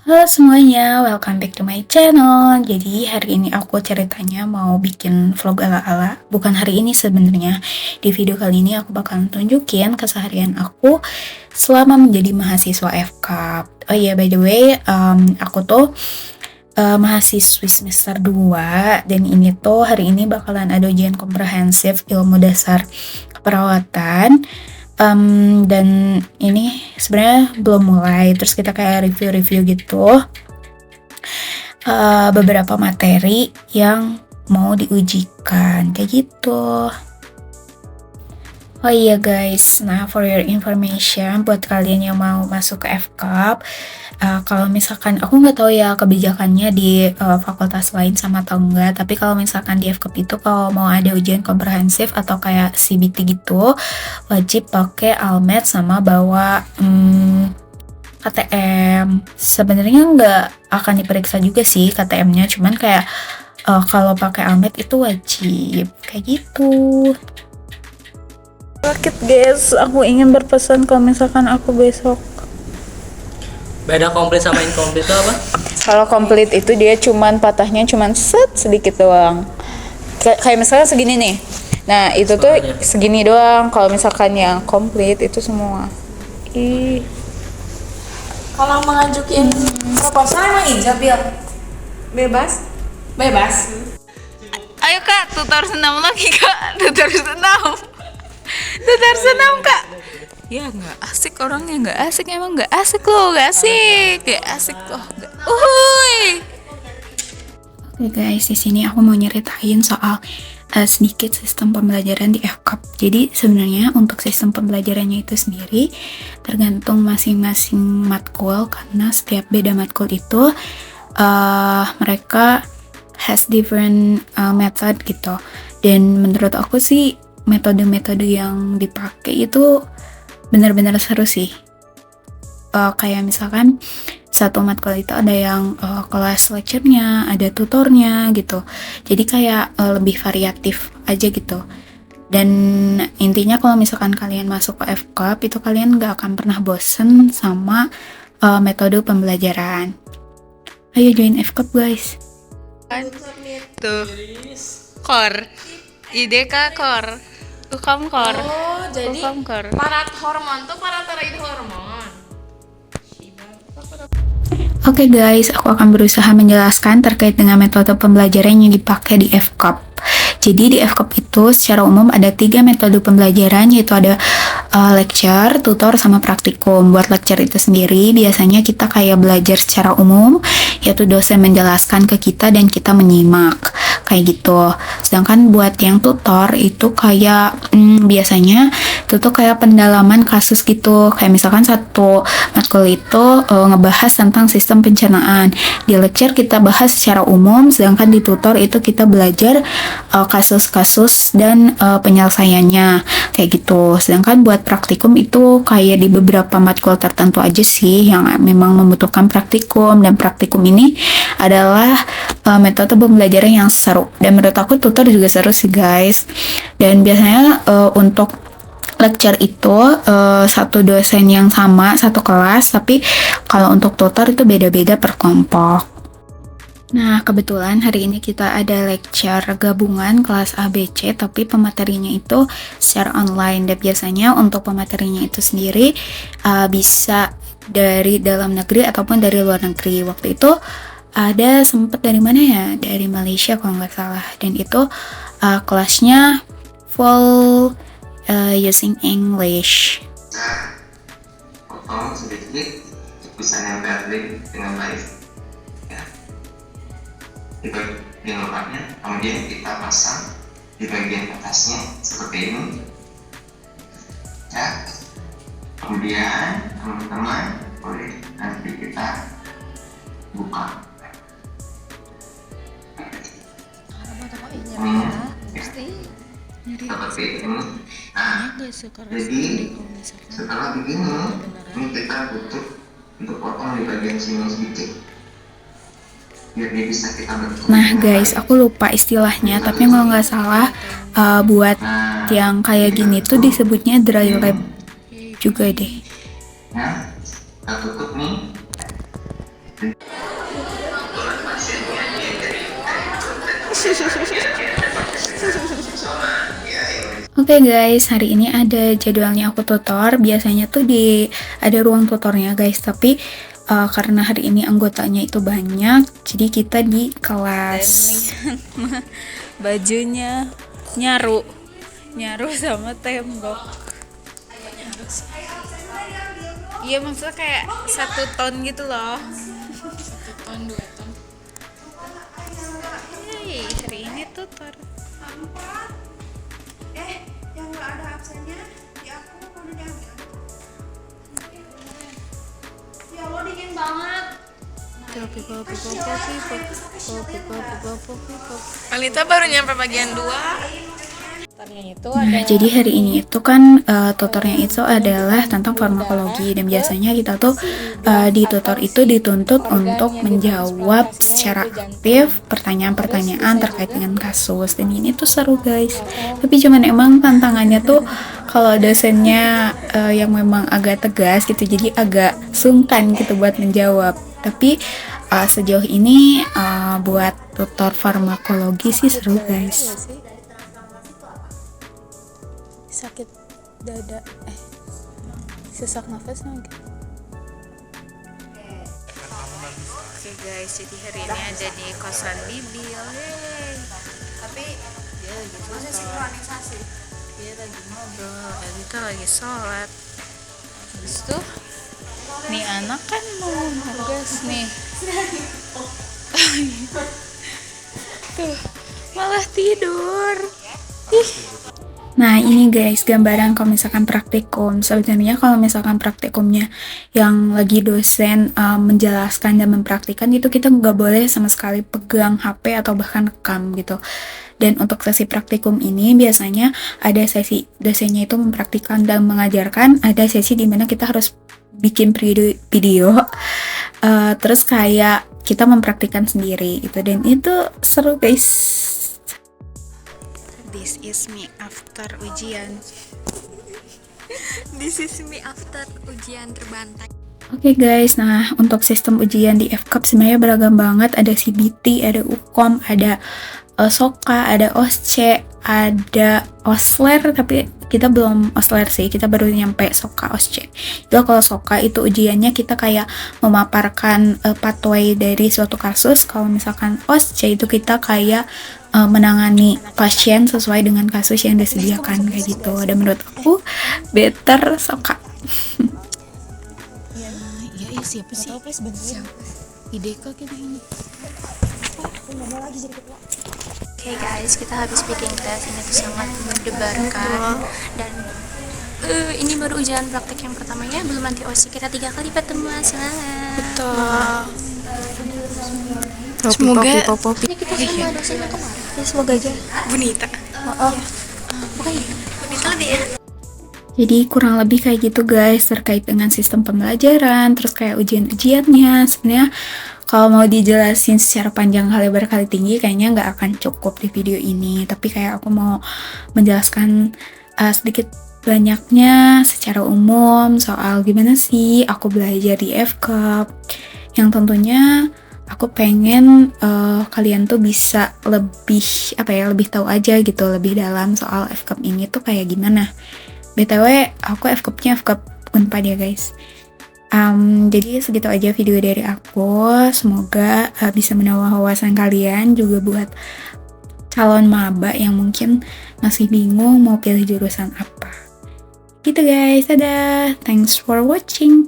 Halo semuanya, welcome back to my channel. Jadi hari ini aku ceritanya mau bikin vlog ala-ala. Bukan hari ini sebenarnya. Di video kali ini aku bakal tunjukin keseharian aku selama menjadi mahasiswa FKAP. Oh iya, by the way, aku tuh mahasiswi semester 2 dan ini tuh hari ini bakalan ada ujian komprehensif ilmu dasar keperawatan. Dan ini sebenarnya belum mulai, terus kita kayak review-review gitu beberapa materi yang mau diujikan kayak gitu. Oh iya guys, nah for your information buat kalian yang mau masuk ke FKAP, kalau misalkan aku nggak tahu ya kebijakannya di fakultas lain sama atau enggak, tapi kalau misalkan di FKAP itu kalau mau ada ujian komprehensif atau kayak CBT gitu, wajib pakai almet sama bawa KTM. Sebenarnya nggak akan diperiksa juga sih KTM-nya, cuman kayak kalau pakai almet itu wajib kayak gitu. Sakit guys, aku ingin berpesan kalau misalkan aku besok. Beda komplit sama inkomplit itu apa? Kalau komplit itu dia cuman patahnya cuman sedikit doang. Kayak misalnya segini nih. Nah, itu tuh segini doang. Kalau misalkan yang komplit itu semua. Ih. Kalau mengajukan proposal emang ijab ya? Bebas? Bebas. Ayo kak, tutor senam lagi kak, tutor senam. Tutor senam kak. Ya nggak asik orangnya, nggak asik, emang nggak asik loh, nggak asik loh. Uhuy. Oke guys, di sini aku mau nyeritain soal sedikit sistem pembelajaran di FKAP. Jadi sebenarnya untuk sistem pembelajarannya itu sendiri tergantung masing-masing matkul, karena setiap beda matkul itu mereka has different method gitu. Dan menurut aku sih metode-metode yang dipakai itu benar-benar seru sih. Kayak misalkan satu matkul itu ada yang kelas lecture-nya, ada tutornya gitu. Jadi kayak lebih variatif aja gitu. Dan intinya kalau misalkan kalian masuk ke FKAP itu kalian gak akan pernah bosen sama metode pembelajaran. Ayo join FKAP guys. Tuh, kor, IDK kor, ukam kor. Oh, jadi Ukam kor. parat hormon tuh paratiroid hormon. Oke guys, aku akan berusaha menjelaskan terkait dengan metode pembelajaran yang dipakai di FKAP. Jadi di FKAP itu secara umum ada 3 metode pembelajaran, yaitu ada lecture, tutor, sama praktikum. Buat lecture itu sendiri biasanya kita kayak belajar secara umum, yaitu dosen menjelaskan ke kita dan kita menyimak kayak gitu. Sedangkan buat yang tutor itu kayak biasanya itu tuh kayak pendalaman kasus gitu. Kayak misalkan satu matkul itu ngebahas tentang sistem pencernaan. Di lecture kita bahas secara umum, sedangkan di tutor itu kita belajar kasus-kasus dan penyelesaiannya kayak gitu. Sedangkan buat praktikum itu kayak di beberapa matkul tertentu aja sih yang memang membutuhkan praktikum, dan praktikum ini adalah metode pembelajaran yang seru, dan menurut aku tutor juga seru sih guys. Dan biasanya untuk lecture itu satu dosen yang sama satu kelas, tapi kalau untuk tutor itu beda-beda per kelompok. Nah, kebetulan hari ini kita ada lecture gabungan kelas ABC, tapi pematerinya itu secara online. Dan biasanya untuk pematerinya itu sendiri bisa dari dalam negeri ataupun dari luar negeri. Waktu itu ada sempet dari mana ya? Dari Malaysia kalau nggak salah. Dan itu kelasnya full using English. Potong sedikit bisa nempel dengan baik ya. Di bagian lengkapnya kemudian kita pasang di bagian atasnya seperti ini ya. Kemudian teman-teman boleh nanti kita buka seperti ini. Nah, jadi setelah begini ini kita butuh untuk potong di bagian sini sedikit biar dia bisa kita bentuk. Nah guys, aku lupa istilahnya, tapi kalau nggak salah buat yang kayak gini tuh disebutnya dry lab juga deh. Ya, kita tutup nih. kebetulan pasiennya dia dari Sona ya Oke guys, hari ini ada jadwalnya aku tutor. Biasanya tuh ada ruang tutornya guys, tapi karena hari ini anggotanya itu banyak, jadi kita di kelas. Bajunya nyaru sama tembok. Iya, maksudnya kayak 1 ton gitu loh. 1 ton 2 ton. Hei, hari ini tutor. Yang nggak ada absennya di aku udah diambil. Ya Allah dingin banget. Alita baru nyampe bagian 2. Nah, jadi hari ini itu kan tutornya itu adalah tentang farmakologi, dan biasanya kita tuh di tutor itu dituntut untuk menjawab secara aktif pertanyaan-pertanyaan terkait dengan kasus, dan ini tuh seru guys. Tapi cuman emang tantangannya tuh kalau dosennya yang memang agak tegas gitu, jadi agak sungkan gitu buat menjawab. Tapi sejauh ini buat tutor farmakologi sih seru guys. Sakit dada, sesak nafas lagi. Oke guys, jadi hari ini ada di kosan Bibil. Yeay. Tapi dia lagi masih sinkronisasi. Dia lagi ngobrol, Elita lagi sholat. Habis itu nih anak kan mau nugas nih. Tuh, malah tidur. Ih. Nah ini guys gambaran kalau misalkan praktikum. Sebenarnya kalau misalkan praktikumnya yang lagi dosen menjelaskan dan mempraktikkan itu kita nggak boleh sama sekali pegang HP atau bahkan rekam gitu. Dan untuk sesi praktikum ini biasanya ada sesi dosennya itu mempraktikkan dan mengajarkan, ada sesi dimana kita harus bikin video terus kayak kita mempraktikkan sendiri gitu, dan itu seru guys. This is me after ujian. This is me after ujian terbantai. Oke guys, nah untuk sistem ujian di FKAP sebenarnya beragam banget. Ada CBT, ada UKOM, ada SOKA, ada OSCE, ada OSLER, tapi kita belum OSLER sih, kita baru nyampe SOKA, OSCE. Itu kalau SOKA itu ujiannya kita kayak memaparkan pathway dari suatu kasus. Kalau misalkan OSCE itu kita kayak menangani pasien sesuai dengan kasus yang disediakan kayak gitu. Dan menurut aku better SOKA. Ya siapa sih? Ideka kita ini. Oke guys, kita habis bikin tes. Ini tuh sangat mendebarkan. Dan ini baru ujian praktek yang pertamanya, belum nanti OSI. Kita 3 kali pertemuan, semangat. Betul. Semoga ini kita sama dosennya kemarin. Ya semoga aja. Bunita. Bukannya Bunita lebih ya. Jadi kurang lebih kayak gitu guys terkait dengan sistem pembelajaran, terus kayak ujian-ujiannya. Sebenarnya kalau mau dijelasin secara panjang kali lebar kali tinggi kayaknya nggak akan cukup di video ini. Tapi kayak aku mau menjelaskan sedikit banyaknya secara umum soal gimana sih aku belajar di FKAP. Yang tentunya aku pengen kalian tuh bisa lebih tahu aja gitu, lebih dalam soal FKAP ini tuh kayak gimana. BTW aku FKAP-nya FKAP Unpad ya guys. Jadi segitu aja video dari aku. Semoga bisa menambah wawasan kalian juga buat calon maba yang mungkin masih bingung mau pilih jurusan apa. Gitu guys, dadah. Thanks for watching.